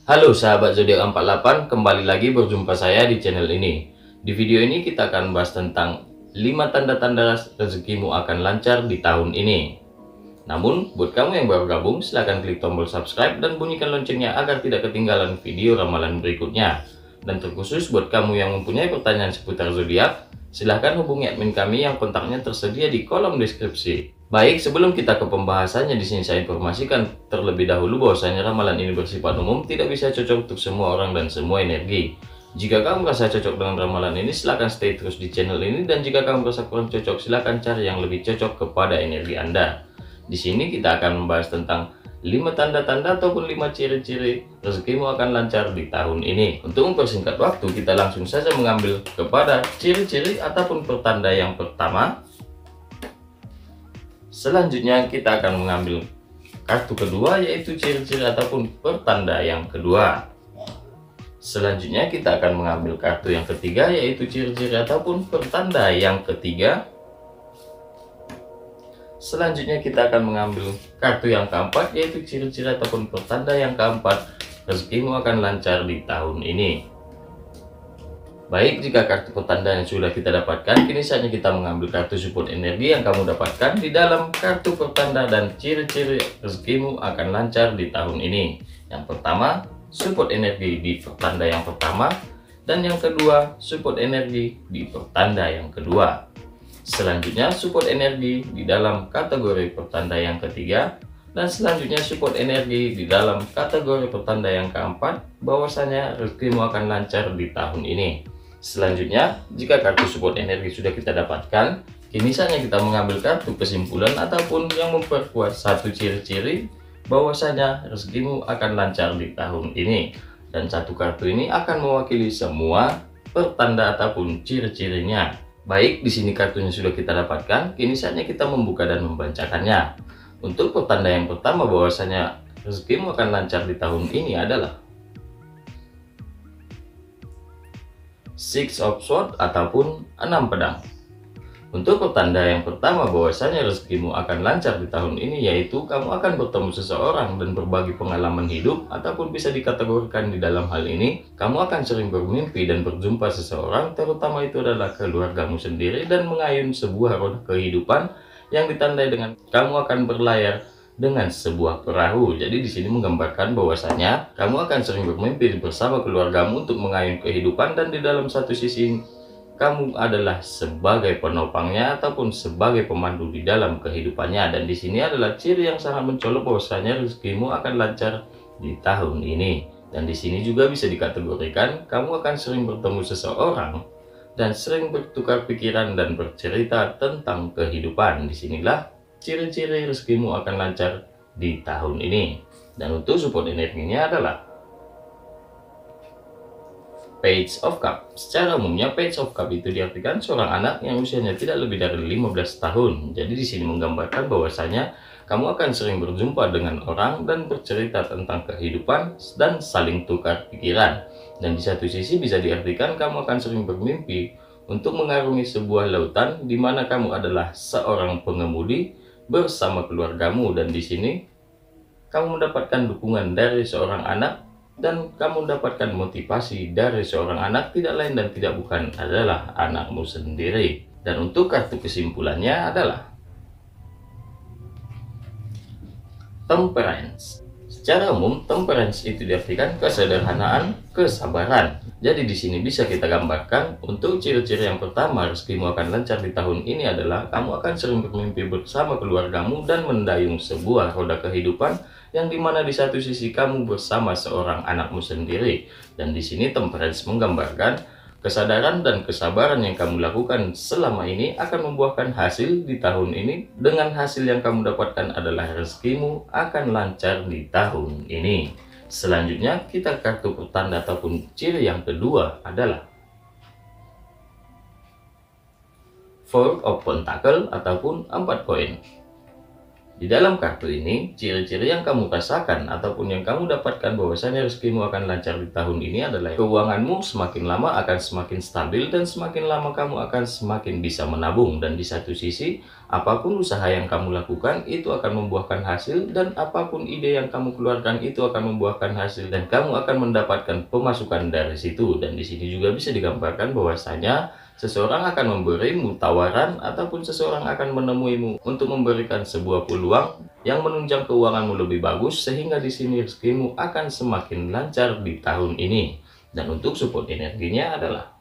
Halo sahabat zodiak 48, kembali lagi berjumpa saya di channel ini. Di video ini kita akan bahas tentang 5 tanda-tanda rezekimu akan lancar di tahun ini. Namun, buat kamu yang baru gabung, silahkan klik tombol subscribe dan bunyikan loncengnya agar tidak ketinggalan video ramalan berikutnya. Dan terkhusus buat kamu yang mempunyai pertanyaan seputar zodiak, silahkan hubungi admin kami yang kontaknya tersedia di kolom deskripsi. Baik, sebelum kita ke pembahasannya, di sini saya informasikan terlebih dahulu bahwasanya ramalan ini bersifat umum, tidak bisa cocok untuk semua orang dan semua energi. Jika kamu merasa cocok dengan ramalan ini, silahkan stay terus di channel ini, dan jika kamu merasa kurang cocok, silahkan cari yang lebih cocok kepada energi Anda. Di sini kita akan membahas tentang 5 tanda-tanda ataupun 5 ciri-ciri rezekimu akan lancar di tahun ini. Untuk mempersingkat waktu, kita langsung saja mengambil kepada ciri-ciri ataupun pertanda yang pertama. Selanjutnya kita akan mengambil kartu kedua, yaitu ciri-ciri ataupun pertanda yang kedua. Selanjutnya kita akan mengambil kartu yang ketiga, yaitu ciri-ciri ataupun pertanda yang ketiga. Selanjutnya kita akan mengambil kartu yang keempat, yaitu ciri-ciri ataupun pertanda yang keempat. Rezekimu akan lancar di tahun ini. Baik, jika kartu pertanda yang sudah kita dapatkan, kini saatnya kita mengambil kartu support energi yang kamu dapatkan di dalam kartu pertanda dan ciri-ciri rezekimu akan lancar di tahun ini. Yang pertama, support energi di pertanda yang pertama, dan yang kedua, support energi di pertanda yang kedua. Selanjutnya, support energi di dalam kategori pertanda yang ketiga, dan selanjutnya support energi di dalam kategori pertanda yang keempat, bahwasanya rezekimu akan lancar di tahun ini. Selanjutnya, jika kartu support energi sudah kita dapatkan, kini saatnya kita mengambil kartu kesimpulan ataupun yang memperkuat satu ciri-ciri bahwasanya rezekimu akan lancar di tahun ini. Dan satu kartu ini akan mewakili semua pertanda ataupun ciri-cirinya. Baik, di sini kartunya sudah kita dapatkan, kini saatnya kita membuka dan membacakannya. Untuk pertanda yang pertama bahwasanya rezekimu akan lancar di tahun ini adalah Six of Swords ataupun 6 pedang. Untuk pertanda yang pertama bahwasanya rezekimu akan lancar di tahun ini, yaitu kamu akan bertemu seseorang dan berbagi pengalaman hidup, ataupun bisa dikategorikan di dalam hal ini kamu akan sering bermimpi dan berjumpa seseorang, terutama itu adalah keluargamu sendiri, dan mengayun sebuah roda kehidupan yang ditandai dengan kamu akan berlayar dengan sebuah perahu. Jadi di sini menggambarkan bahwasanya kamu akan sering bermimpi bersama keluargamu untuk mengayun kehidupan, dan di dalam satu sisi kamu adalah sebagai penopangnya ataupun sebagai pemandu di dalam kehidupannya. Dan di sini adalah ciri yang sangat mencolok bahwasanya rezekimu akan lancar di tahun ini. Dan di sini juga bisa dikategorikan kamu akan sering bertemu seseorang dan sering bertukar pikiran dan bercerita tentang kehidupan. Disinilah ciri-ciri rezekimu akan lancar di tahun ini. Dan untuk support energinya adalah Page of Cup. Secara umumnya Page of Cup itu diartikan seorang anak yang usianya tidak lebih dari 15 tahun. Jadi di sini menggambarkan bahwasanya kamu akan sering berjumpa dengan orang dan bercerita tentang kehidupan dan saling tukar pikiran. Dan di satu sisi bisa diartikan kamu akan sering bermimpi untuk mengarungi sebuah lautan di mana kamu adalah seorang pengemudi bersama keluargamu, dan di sini kamu mendapatkan dukungan dari seorang anak dan kamu mendapatkan motivasi dari seorang anak, tidak lain dan tidak bukan adalah anakmu sendiri. Dan untuk kartu kesimpulannya adalah Temperance. Secara umum, temperance itu diartikan kesederhanaan, kesabaran. Jadi di sini bisa kita gambarkan untuk ciri-ciri yang pertama rezekimu akan lancar di tahun ini adalah kamu akan sering bermimpi bersama keluargamu dan mendayung sebuah roda kehidupan yang dimana di satu sisi kamu bersama seorang anakmu sendiri. Dan di sini temperance menggambarkan kesadaran dan kesabaran yang kamu lakukan selama ini akan membuahkan hasil di tahun ini. Dengan hasil yang kamu dapatkan adalah rezekimu akan lancar di tahun ini. Selanjutnya kita kartu pertanda ataupun ciri yang kedua adalah Four of Pentacle ataupun 4 koin. Di dalam kartu ini, ciri-ciri yang kamu rasakan ataupun yang kamu dapatkan bahwasanya rezekimu akan lancar di tahun ini adalah keuanganmu semakin lama akan semakin stabil dan semakin lama kamu akan semakin bisa menabung. Dan di satu sisi, apapun usaha yang kamu lakukan itu akan membuahkan hasil dan apapun ide yang kamu keluarkan itu akan membuahkan hasil dan kamu akan mendapatkan pemasukan dari situ. Dan di sini juga bisa digambarkan bahwasanya seseorang akan memberimu tawaran ataupun seseorang akan menemuimu untuk memberikan sebuah peluang yang menunjang keuanganmu lebih bagus sehingga di sini rezekimu akan semakin lancar di tahun ini. Dan untuk support energinya adalah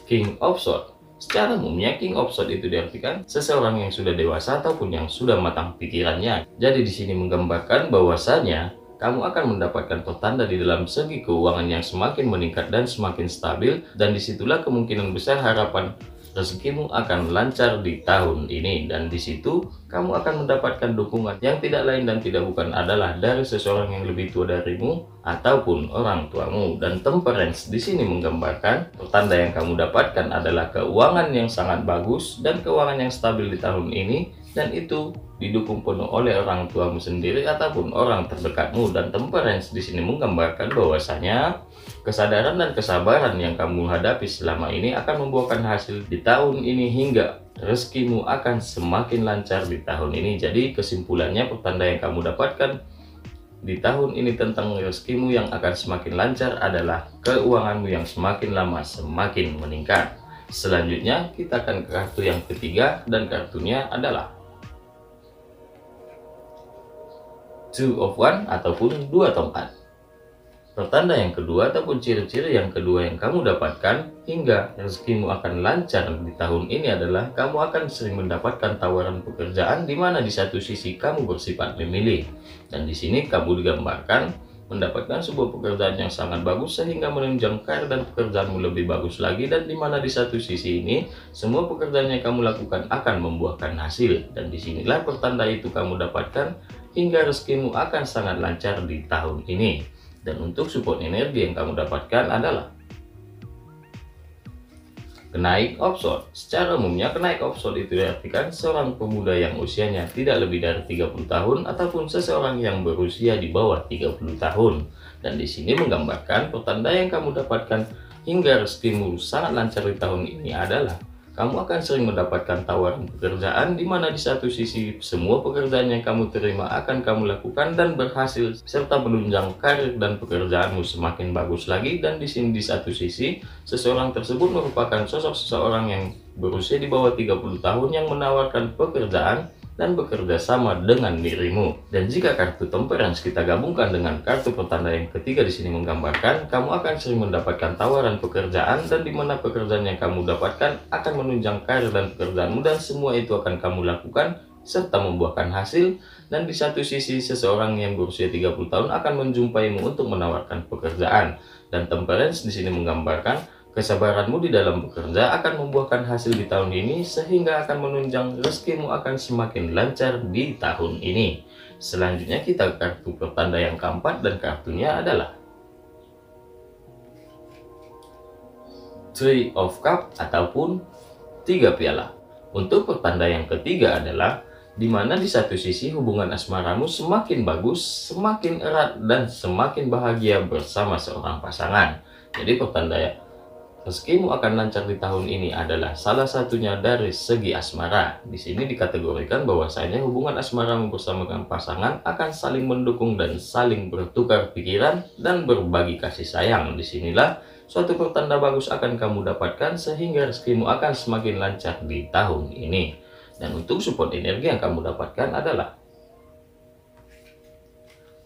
King of Swords. Secara umumnya King of Swords itu diartikan seseorang yang sudah dewasa ataupun yang sudah matang pikirannya. Jadi di sini menggambarkan bahwasanya kamu akan mendapatkan pertanda di dalam segi keuangan yang semakin meningkat dan semakin stabil, dan disitulah kemungkinan besar harapan rezekimu akan lancar di tahun ini. Dan di situ kamu akan mendapatkan dukungan yang tidak lain dan tidak bukan adalah dari seseorang yang lebih tua darimu ataupun orang tuamu. Dan Temperance di sini menggambarkan pertanda yang kamu dapatkan adalah keuangan yang sangat bagus dan keuangan yang stabil di tahun ini, dan itu didukung penuh oleh orang tuamu sendiri ataupun orang terdekatmu. Dan Temperance di sini menggambarkan bahwasanya kesadaran dan kesabaran yang kamu hadapi selama ini akan membuahkan hasil di tahun ini hingga rezekimu akan semakin lancar di tahun ini. Jadi kesimpulannya pertanda yang kamu dapatkan di tahun ini tentang rezekimu yang akan semakin lancar adalah keuanganmu yang semakin lama semakin meningkat. Selanjutnya kita akan ke kartu yang ketiga dan kartunya adalah Two of Wands ataupun dua tongkat. Pertanda yang kedua ataupun ciri-ciri yang kedua yang kamu dapatkan hingga rezekimu akan lancar di tahun ini adalah kamu akan sering mendapatkan tawaran pekerjaan di mana di satu sisi kamu bersifat memilih, dan di sini kamu digambarkan mendapatkan sebuah pekerjaan yang sangat bagus sehingga menunjang karir dan pekerjaanmu lebih bagus lagi, dan di mana di satu sisi ini semua pekerjaan yang kamu lakukan akan membuahkan hasil. Dan disinilah pertanda itu kamu dapatkan hingga rezekimu akan sangat lancar di tahun ini. Dan untuk support energi yang kamu dapatkan adalah Knight of Swords. Secara umumnya Knight of Swords itu diartikan seorang pemuda yang usianya tidak lebih dari 30 tahun ataupun seseorang yang berusia di bawah 30 tahun. Dan di sini menggambarkan pertanda yang kamu dapatkan hingga rezekimu sangat lancar di tahun ini adalah kamu akan sering mendapatkan tawaran pekerjaan di mana di satu sisi semua pekerjaan yang kamu terima akan kamu lakukan dan berhasil serta menunjang karir dan pekerjaanmu semakin bagus lagi. Dan di sini di satu sisi seseorang tersebut merupakan sosok seseorang yang berusia di bawah 30 tahun yang menawarkan pekerjaan dan bekerja sama dengan dirimu. Dan jika kartu Temperance kita gabungkan dengan kartu pertanda yang ketiga di sini menggambarkan kamu akan sering mendapatkan tawaran pekerjaan, dan di mana pekerjaan yang kamu dapatkan akan menunjang karir dan pekerjaanmu, dan semua itu akan kamu lakukan serta membuahkan hasil. Dan di satu sisi seseorang yang berusia 30 tahun akan menjumpaimu untuk menawarkan pekerjaan. Dan Temperance di sini menggambarkan kesabaranmu di dalam bekerja akan membuahkan hasil di tahun ini sehingga akan menunjang rezekimu akan semakin lancar di tahun ini. Selanjutnya kita ke kartu pertanda yang keempat dan kartunya adalah Three of Cups ataupun tiga piala. Untuk pertanda yang ketiga adalah di mana di satu sisi hubungan asmaramu semakin bagus, semakin erat dan semakin bahagia bersama seorang pasangan. Jadi pertanda rezekimu akan lancar di tahun ini adalah salah satunya dari segi asmara. Di sini dikategorikan bahwasanya hubungan asmaramu bersama dengan pasangan akan saling mendukung dan saling bertukar pikiran dan berbagi kasih sayang. Disinilah suatu pertanda bagus akan kamu dapatkan sehingga rezekimu akan semakin lancar di tahun ini. Dan untuk support energi yang kamu dapatkan adalah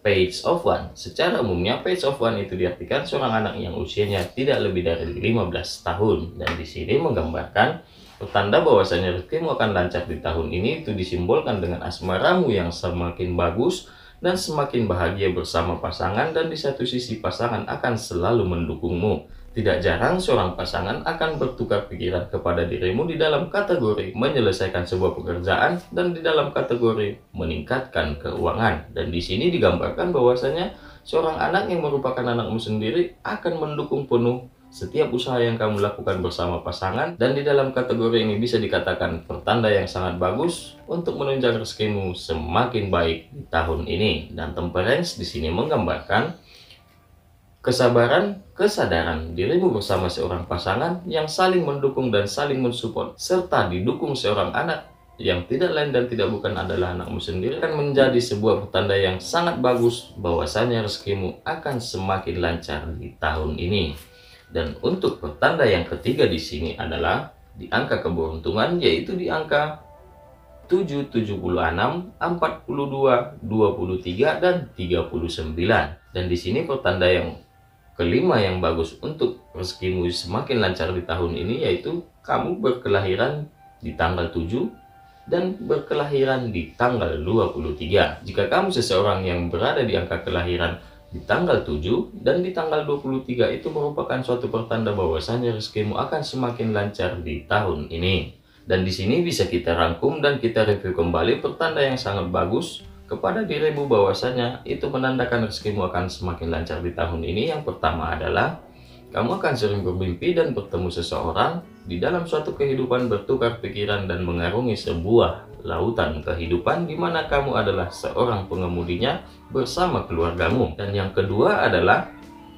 Page of Wands. Secara umumnya Page of Wands itu diartikan seorang anak yang usianya tidak lebih dari 15 tahun. Dan di sini menggambarkan pertanda bahwasanya rezekimu akan lancar di tahun ini itu disimbolkan dengan asmaramu yang semakin bagus dan semakin bahagia bersama pasangan, dan di satu sisi pasangan akan selalu mendukungmu. Tidak jarang seorang pasangan akan bertukar pikiran kepada dirimu di dalam kategori menyelesaikan sebuah pekerjaan dan di dalam kategori meningkatkan keuangan. Dan di sini digambarkan bahwasanya seorang anak yang merupakan anakmu sendiri akan mendukung penuh setiap usaha yang kamu lakukan bersama pasangan, dan di dalam kategori ini bisa dikatakan pertanda yang sangat bagus untuk menunjang rezekimu semakin baik di tahun ini. Dan temperance di sini menggambarkan kesabaran, kesadaran dirimu bersama seorang pasangan yang saling mendukung dan saling mensupport, serta didukung seorang anak yang tidak lain dan tidak bukan adalah anakmu sendiri, akan menjadi sebuah pertanda yang sangat bagus bahwasanya rezekimu akan semakin lancar di tahun ini. Dan untuk pertanda yang ketiga di sini adalah di angka keberuntungan, yaitu di angka 7, 76, 42, 23, dan 39. Dan di sini pertanda yang kelima yang bagus untuk rezekimu semakin lancar di tahun ini, yaitu kamu berkelahiran di tanggal 7 dan berkelahiran di tanggal 23. Jika kamu seseorang yang berada di angka kelahiran di tanggal 7 dan di tanggal 23, itu merupakan suatu pertanda bahwasanya rezekimu akan semakin lancar di tahun ini. Dan di sini bisa kita rangkum dan kita review kembali pertanda yang sangat bagus kepada dirimu bahwasanya itu menandakan rezekimu akan semakin lancar di tahun ini. Yang pertama adalah kamu akan sering bermimpi dan bertemu seseorang di dalam suatu kehidupan, bertukar pikiran dan mengarungi sebuah lautan kehidupan di mana kamu adalah seorang pengemudinya bersama keluargamu. Dan yang kedua adalah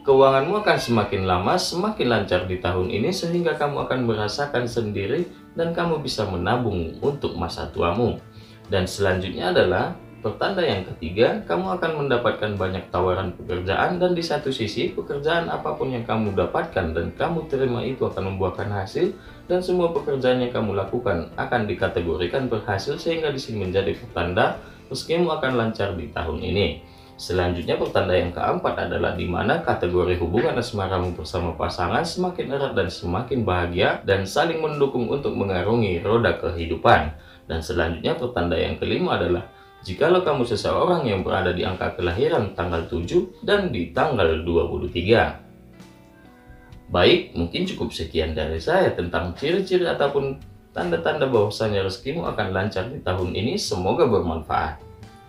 keuanganmu akan semakin lama semakin lancar di tahun ini, sehingga kamu akan merasakan sendiri dan kamu bisa menabung untuk masa tuamu. Dan selanjutnya adalah pertanda yang ketiga, kamu akan mendapatkan banyak tawaran pekerjaan, dan di satu sisi pekerjaan apapun yang kamu dapatkan dan kamu terima itu akan membuahkan hasil, dan semua pekerjaan yang kamu lakukan akan dikategorikan berhasil, sehingga di sini menjadi pertanda rezekimu akan lancar di tahun ini. Selanjutnya pertanda yang keempat adalah di mana kategori hubungan asmaramu bersama pasangan semakin erat dan semakin bahagia dan saling mendukung untuk mengarungi roda kehidupan. Dan selanjutnya pertanda yang kelima adalah jikalau kamu seseorang yang berada di angka kelahiran tanggal 7 dan di tanggal 23. Baik, mungkin cukup sekian dari saya tentang ciri-ciri ataupun tanda-tanda bahwasanya rezekimu akan lancar di tahun ini. Semoga bermanfaat.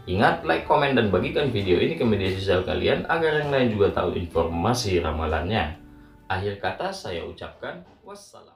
Ingat, like, komen, dan bagikan video ini ke media sosial kalian agar yang lain juga tahu informasi ramalannya. Akhir kata saya ucapkan wassalam.